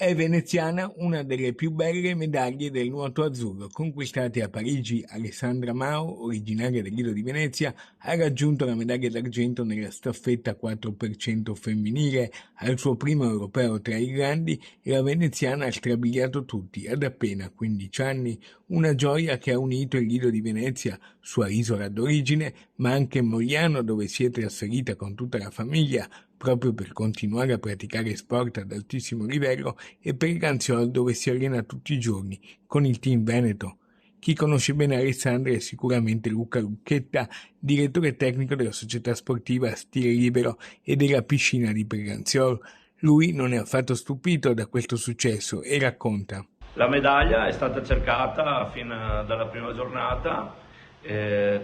È veneziana una delle più belle medaglie del nuoto azzurro. Conquistate a Parigi, Alessandra Mao, originaria del Lido di Venezia, ha raggiunto la medaglia d'argento nella staffetta 4% femminile. Al suo primo europeo tra i grandi, la veneziana ha strabiliato tutti ad appena 15 anni. Una gioia che ha unito il Lido di Venezia, sua isola d'origine, ma anche Mogliano, dove si è trasferita con tutta la famiglia, proprio per continuare a praticare sport ad altissimo livello, e per il Ganziol, dove si allena tutti i giorni con il team veneto. Chi conosce bene Alessandria è sicuramente Luca Lucchetta, direttore tecnico della società sportiva Stile Libero e della piscina di Preganziol. Lui non è affatto stupito da questo successo e racconta. La medaglia è stata cercata fin dalla prima giornata,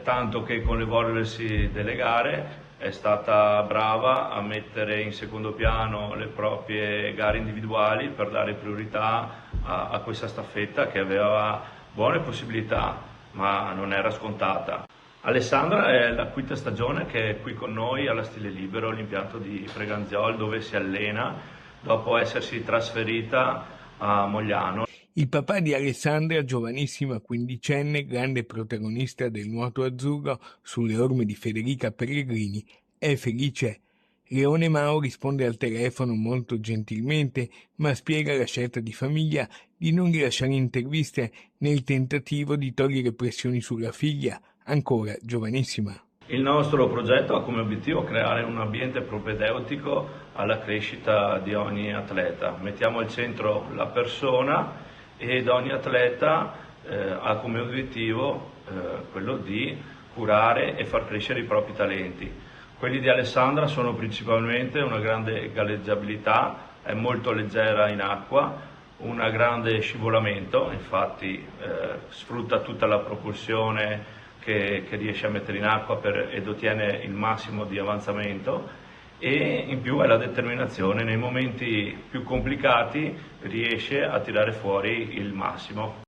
tanto che con l'evolversi delle gare è stata brava a mettere in secondo piano le proprie gare individuali per dare priorità a questa staffetta che aveva buone possibilità, ma non era scontata. Alessandra è la quinta stagione che è qui con noi alla Stile Libero, l'impianto di Preganziol, dove si allena dopo essersi trasferita a Mogliano. Il papà di Alessandra, giovanissima quindicenne, grande protagonista del nuoto azzurro sulle orme di Federica Pellegrini, è felice. Leone Mao risponde al telefono molto gentilmente, ma spiega la scelta di famiglia di non rilasciare interviste nel tentativo di togliere pressioni sulla figlia, ancora giovanissima. Il nostro progetto ha come obiettivo creare un ambiente propedeutico alla crescita di ogni atleta. Mettiamo al centro la persona ed ogni atleta ha come obiettivo quello di curare e far crescere i propri talenti. Quelli di Alessandra sono principalmente una grande galleggiabilità, è molto leggera in acqua, un grande scivolamento, infatti sfrutta tutta la propulsione che riesce a mettere in acqua ed ottiene il massimo di avanzamento, e in più è la determinazione, nei momenti più complicati riesce a tirare fuori il massimo.